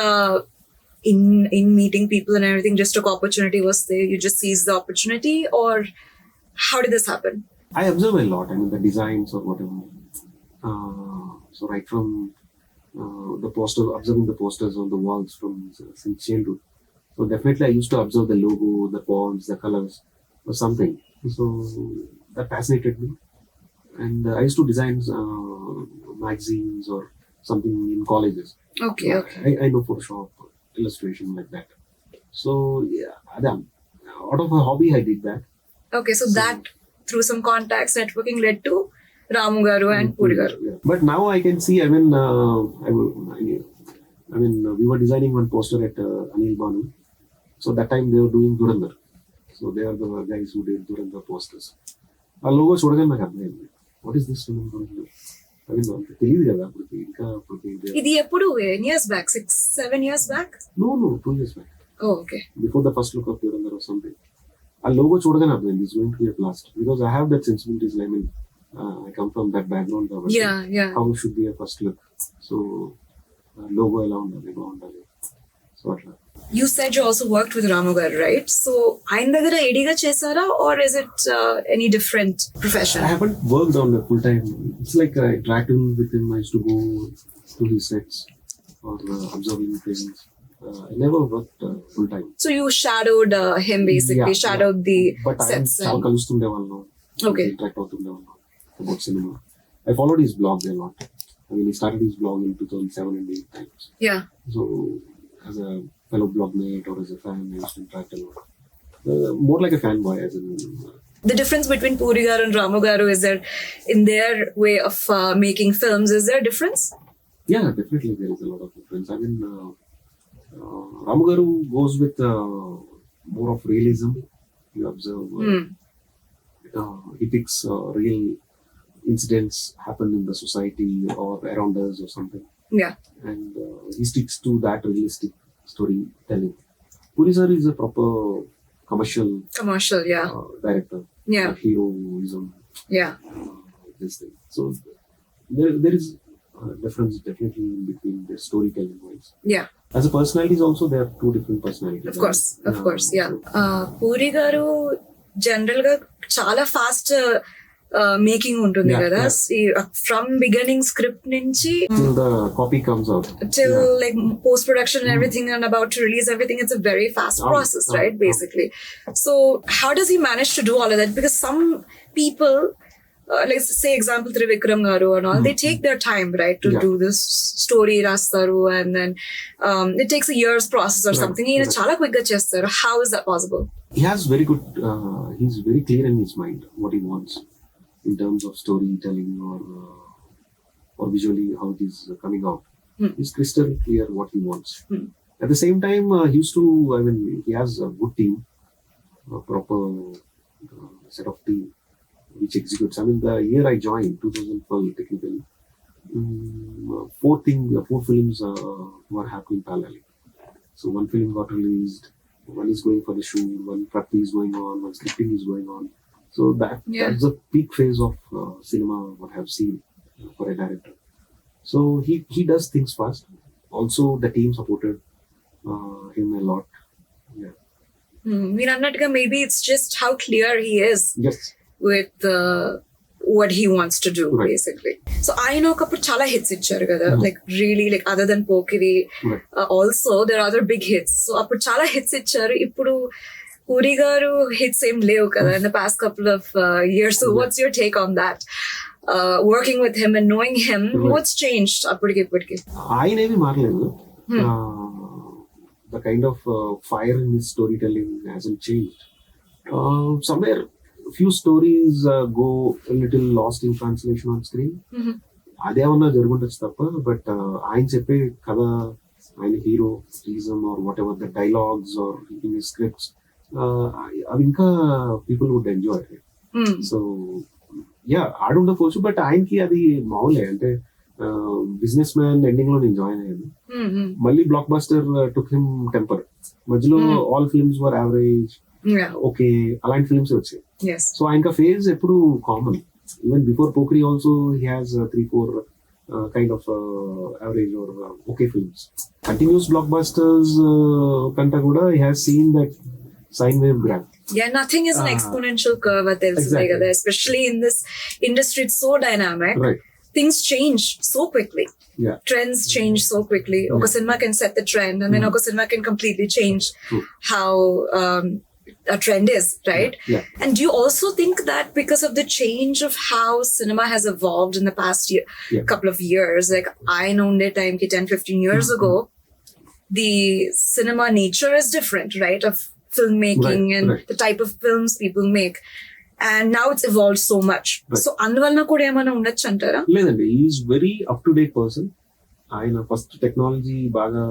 in meeting people and everything, just took opportunity was there, you just seized the opportunity, or how did this happen?
I observe a lot, I mean the designs or whatever. So right from the poster, observing the posters on the walls from since childhood. So definitely I used to observe the logo, the fonts, the colors or something. So that fascinated me. And I used to design magazines or something in colleges.
Okay.
I know Photoshop, illustration like that. So yeah, out of a hobby I did that.
Okay, so that through some contacts, networking led to Ramu Garu and Puri Garu.
Yeah. But now I can see, I mean, we were designing one poster at Anil Banu. So that time they were doing Durandar. So they are the guys who did Durandar posters. ఆ logo చూడగానే నాకు అర్థమైంది, what is this film? I mean తెలియదు కదా అప్పటికి, ఇంకా అప్పటికి
ఇది ఎప్పుడు ఎన్ని years back? 6-7 years back?
No, 2 years back.
Oh, okay.
Before the first look of Durandar or something. ఆ లోగో చూడగానే అర్థమైంది, it's going to be a blast, because I have that sensibilities. I mean I come from that background కాబట్టి how should be a first look. So logo ఎలా ఉండాలి, బాగుండాలి. So అట్లా.
You said you also worked with Ramu Garu, right? So ఆయన దగ్గర ఏడీగా చేశారా, or is it any different profession?
I haven't worked on a full time. It's like interacting with him. I used to go to his sets or observing things. I never worked full time.
So you shadowed him basically, shadowed the
but
sets.
I చాలా కలుస్తుండే వాళ్ళం,
Okay.
interact అవుతుండే వాళ్ళం about cinema. I followed his blog a lot. I mean, he started his blog in 2007 and 8 times.
Yeah.
So as a fellow blogmate or as a fan, I used to interact a lot. More like a fanboy, as in.
The difference between Puri Garu and Ramu Garu is that in their way of making films, is there a difference?
Yeah, definitely there is a lot of difference. I mean, Ramu Garu goes with more of realism. You observe, he picks real incidents happen in the society or around us or something.
Yeah.
And he sticks to that realistic storytelling. Puri sir is a proper commercial
Yeah.
director.
Yeah.
Heroism.
Yeah.
This thing. So there is a difference definitely in between the storytelling wise.
Yeah.
As a personalities also, there are two different personalities.
Of course, yeah. Puri Garu general గా చాలా fast making ఉంటుంది కదా, from beginning script నుంచి
till the copy comes out,
till like post production and everything and about to release everything. It's a very fast process, right? Basically. So how does he manage to do all of that? Because some people like say example Trivikram Garu and all, they take their time, right, to do this story rastaru, and then it takes a year's process or something. He chala quick ga chestaru. How is that possible?
He has very good he's very clear in his mind what he wants in terms of storytelling or visually how it is coming out. He's crystal clear what he wants. At the same time, he used to, I mean, he has a good team, a proper set of team which executes. I mean, the year I joined, 2012 technically, 4 films were happening parallelly. So one film got released, one is going for the shoot, one prep is going on, one scripting is going on. So that's the peak phase of cinema what I have seen for a director. So he does things fast. Also the team supported him a lot. Yeah.
మీరు అన్నట్టుగా maybe it's just how clear he is with what he wants to do, basically. So ఆయన ఒకప్పుడు చాలా hits ఇచ్చారు కదా, like really, like other than Pokiri, also there are other big hits. So అప్పుడు చాలా hits ఇచ్చారు. ఇప్పుడు Puri Garu hits ఏం లేవు కదా in the past couple of years. So what's your take on that? Working with him and knowing him, what's changed అప్పటికి ఇప్పటికి?
ఆయన ఏమీ మారలేదు. The kind of fire in his storytelling hasn't changed. Somewhere few stories go a little lost in translation on screen. అదేమన్నా జరుగుండొచ్చు తప్ప, but ఆయన చెప్పే కథ, ఆయన hero reason or whatever the dialogues or in his scripts, అవి ఇంకా people would enjoy. So yeah ఆడుండకపోవచ్చు, but ఆయనకి అది మామూలే. అంటే బిజినెస్ మ్యాన్ ఎండింగ్ లో నేను జాయిన్ అయ్యాను.
Mm-hmm.
మళ్ళీ blockbuster took him Temper. మధ్యలో all films were average,
Yeah.
Okay, అలాంటి ఫిల్మ్స్ వచ్చాయి.
Yes.
సో ఆయన ఫేజ్ ఎప్పుడు common. Even before Pokiri also he has 3-4 kind of average or okay films. Continuous blockbusters కంటే కూడా he has seen that sine wave graph.
Yeah, nothing is an exponential curve at
Exactly.
especially in this industry. It's so dynamic.
Right.
Things change so quickly.
Yeah.
Trends change so quickly. Oka cinema can set the trend, and then oka cinema can completely change how a trend is, right?
Yeah.
And do you also think that because of the change of how cinema has evolved in the past couple of years, like I know that time 10-15 years ago, the cinema nature is different, right? Of filmmaking and the type of films people make. And now it's evolved so much.
Right.
So అందువలన కూడా ఏమైనా ఉండొచ్చు అంటారా?
లేదండి, is very up to date person. ఆయన first technology బాగా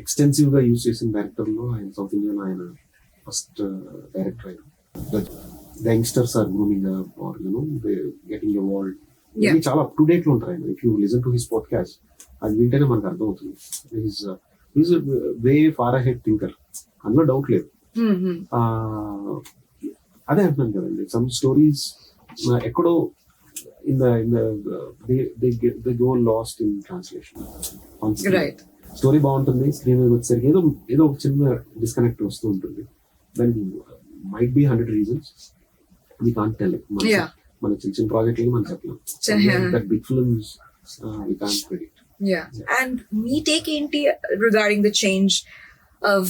extensive గా use చేసిన డైరెక్టర్ లో ఆయన సౌత్ ఇండియాలో ఆయన ఫస్ట్ డైరెక్టర్. ఆయన youngsters are grooming up or getting evolved. ఇవన్నీ చాలా అప్ టు డేట్ లో ఉంటారు ఆయన. If you listen to his podcast, అది వింటేనే మనకు అర్థమవుతుంది. Is way far ahead thinker, అందులో డౌట్ లేదు. అదే అంటున్నాను కదండి, సమ్ స్టోరీస్ ఎక్కడో in they go last in translation.
Right.
Story బాగుంటుంది, స్క్రీన్ మీద వచ్చేసరికి ఏదో ఒక చిన్న డిస్కనెక్ట్ వస్తూ ఉంటుంది. దానికి might be 100 reasons, we can't tell.
Yeah.
మన చిన్న చిన్న ప్రాజెక్ట్ మనం చెప్పలేం. That big films we can't predict.
Yeah. And me take enti regarding the change of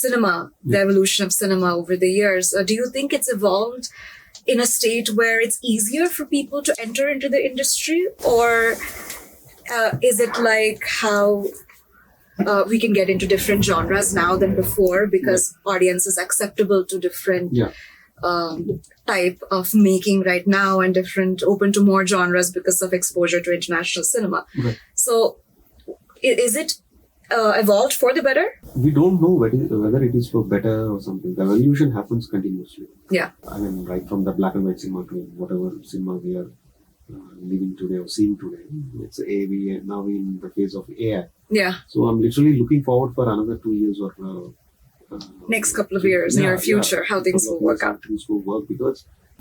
cinema, the evolution of cinema over the years. Do you think it's evolved in a state where it's easier for people to enter into the industry, or is it like how we can get into different genres now than before because audience is acceptable to different type of making right now and different open to more genres because of exposure to international cinema?
Right.
So is it evolved for the better?
We don't know whether it is for better or something. The evolution happens continuously.
Yeah.
I mean, right from the black and white cinema to whatever cinema we are living today or seeing today. It's AV, and now in the phase of AI.
Yeah.
So I'm literally looking forward for another 2 years or
Next couple of years, near future, how things will work out.
Things will work because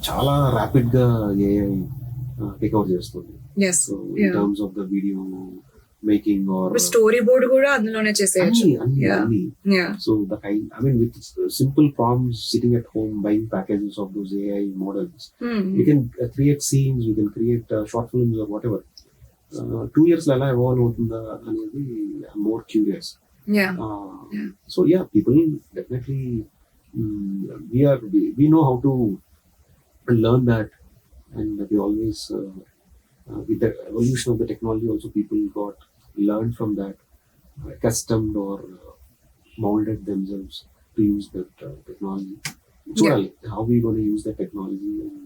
చాలా rapid గా AI take over చేస్తుంది.
Yes.
So in terms of the video making or
story board కూడా అందులోనే చేసేయచ్చు.
అన్ని.
Yeah.
So with simple prompts, sitting at home buying packages of those AI models, you can create scenes, you can create short films or whatever. 2 years ఎలా evolve అవుతుందా అనేది I'm more curious.
Yeah.
So people definitely we know how to learn that, and we always with the evolution of the technology also people got learned from that, accustomed or molded themselves to use that technology. So how we going to use that technology, and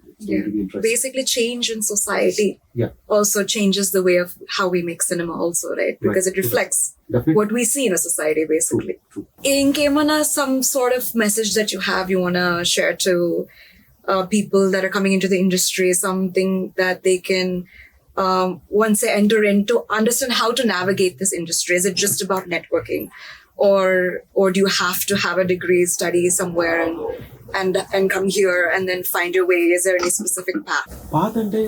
it's going to be interesting.
Basically change in society also changes the way of how we make cinema also, right? Because it reflects what we see in a society basically.
True.
Inkemana some sort of message that you want to share to people that are coming into the industry, something that they can once they enter into understand how to navigate this industry? Is it just about networking, or do you have to have a degree, study somewhere and come here and then find your way? Is there any specific path?
Path ante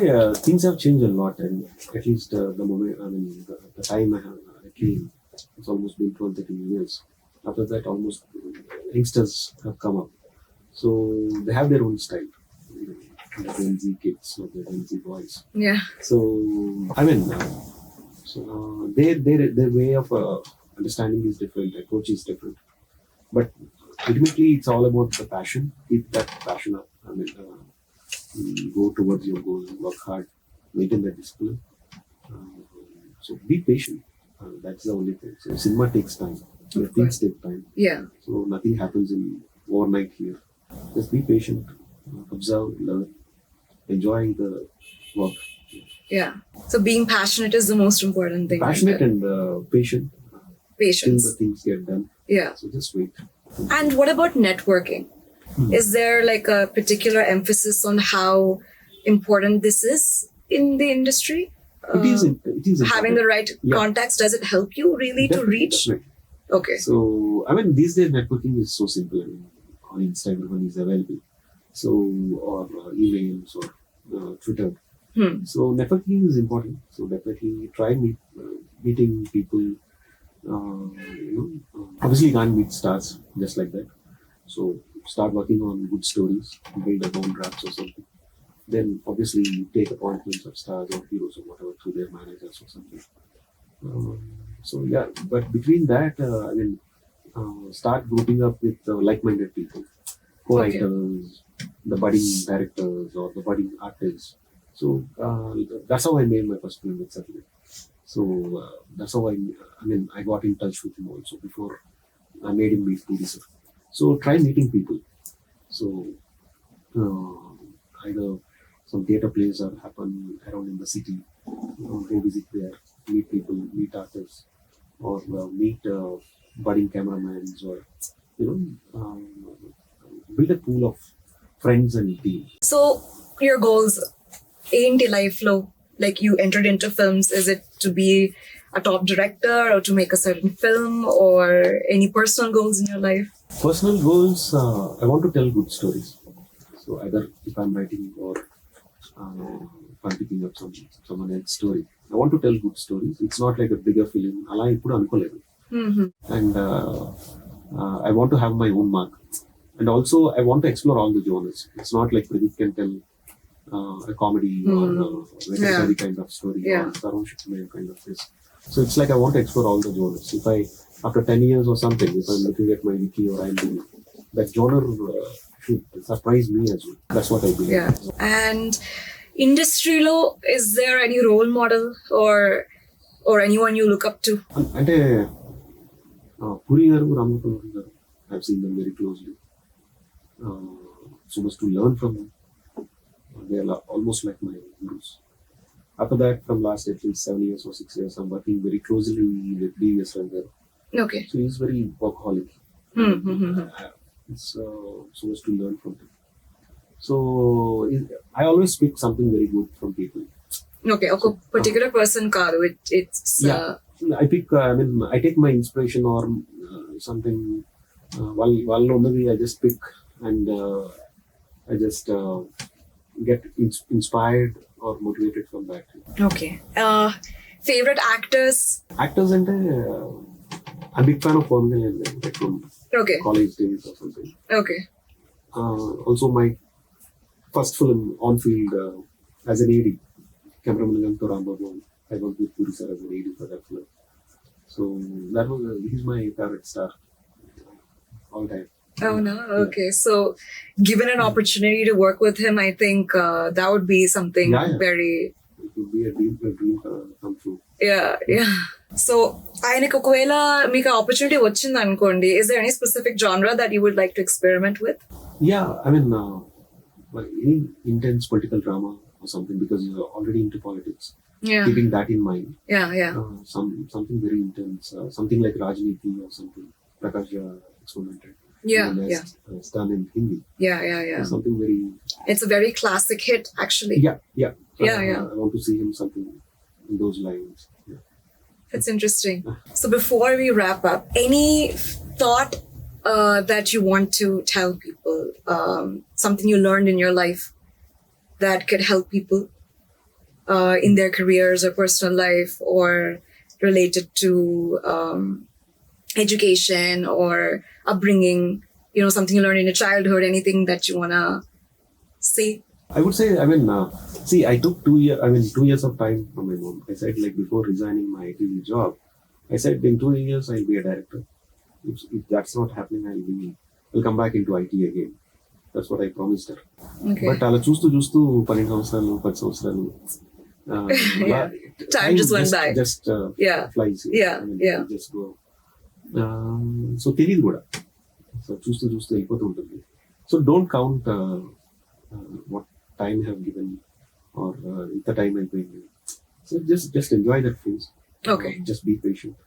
things have changed a lot, and at least the moment the time I came, it's almost been 12-13 years. After that, almost youngsters have come up. So they have their own style, the Gen Z kids or the Gen Z boys.
Yeah.
So their way of understanding is different, approach is different. But ultimately, it's all about the passion. Keep that passion up. Go towards your goal, work hard, maintain that discipline. So be patient. That's the only thing. So cinema takes time. Things take time.
Yeah.
So nothing happens in overnight here. Just be patient, observe, learn, enjoy the work.
Yeah. So being passionate is the most important thing.
Passionate and patient.
Patience.
Till the things get done.
Yeah.
So just wait.
And what about networking? Is there like a particular emphasis on how important this is in the industry?
It is
Having
important.
the right contacts, does it help you really to reach?
Definitely.
Okay.
So, I mean, these days networking is so simple. I mean, on Insta, everyone is available. So, or emails or Twitter. So, networking is important. So, definitely try meeting people. Obviously, you can't meet stars just like that. So, start working on good stories, build a own drafts or something. Then, obviously, you take appointments of stars or heroes or whatever through their managers or something. So yeah, but between that, start grouping up with like-minded people, co-writers, the budding directors or the budding artists. So that's how I made my first film with Satya. So that's how I got in touch with him also before I made him meet producer. So try meeting people. So either some theatre plays are happen around in the city. Go visit there, meet people, meet artists, or meet budding cameramen, or build a pool of friends and team.
So your goals in the life flow, like you entered into films, is it to be a top director or to make a certain film, or any personal goals in your life?
Personal goals, I want to tell good stories. So either if I'm writing or if I'm picking up someone else's story, I want to tell good stories. It's not like a bigger film. Ala ippudu anukoledu. And I want to have my own mark. And also I want to explore all the genres. It's not like Pradeep can tell a comedy or Vikatakavi kind of story or Sarvashikman kind of this. So it's like I want to explore all the genres. If I, after 10 years or something, if I'm looking at my wiki or IMDb, that genre should surprise me as well. That's what I believe.
Yeah. And industry lo, is there any role model or anyone you look up to?
అంటే పూరి గారు రామగోపాల్ గారు, I've seen them very closely. So much to learn from them. They are almost like my gurus. After that, from last at least 7 years or 6 years, I'm working very closely with D.S. Rangar.
Okay.
So he's very workaholic. It's so much to learn from him. So I always pick something very good from people.
Okay, a particular person kaadu. It's
I take my inspiration or something. While maybe I just pick and I just get inspired or motivated from that.
Okay. Favorite actors?
Actors and I'm a big fan of Formula like from
Okay.
college days or something.
Okay.
Also my first film on field as an AD, cameraman to Rambabu. I worked with Puri sir as an AD for that film. So that was he's my favorite star all time.
Oh no. Okay. So given an opportunity to work with him, I think that would be something very.
It would be a dream come true.
Yeah. So ఆయనకి ఒకవేళ మీకు opportunity వచ్చింది అనుకోండి, is there any specific genre that you would like to experiment with?
Yeah, I mean any intense political drama or something, because you're already into politics.
Yeah.
Keeping that in mind.
Yeah.
Something very intense, something like Rajniti or something. Prakash experimented.
Yeah.
It's done in Hindi.
Yeah.
So something very.
It's a very classic hit, actually.
Yeah. I want to see him something in those lines. Yeah.
That's interesting. So before we wrap up, any thought that you want to tell people, something you learned in your life that could help people in their careers or personal life, or related to education or upbringing, something you learned in your childhood, anything that you want to say?
I would say, I took 2 years of time from my mom. I said, like, before resigning my TV job, I said, in 2 years, I'll be a director. If that's not happening, I'll come back into IT again. That's what I promised her.
Okay.
But అలా చూస్తూ 12 సంవత్సరాలు 10 సంవత్సరాలు
Time just went by.
Just flies.
Yeah.
Just go. So తెలియదు కూడా. So చూస్తూ వెళ్ళిపోతూ ఉంటుంది. So don't count what time you have given or the time అయిపోయింది. So just enjoy that phase.
Okay.
Just be patient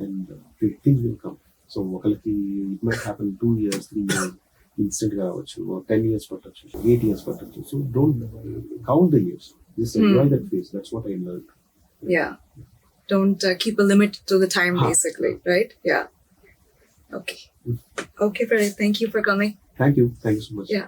and things will come. So ఒకరికి it might happen 2 years, 3 years instant గా రావచ్చు, or 10 years పట్టచ్చు, 8 years పట్టచ్చు. So don't count the years. Just enjoy that phase. That's what I learned.
Yeah. Don't keep a limit to the time, basically, right? Yeah. Okay. Okay, Pradeep. Thank you for coming.
Thank you so much.
Yeah.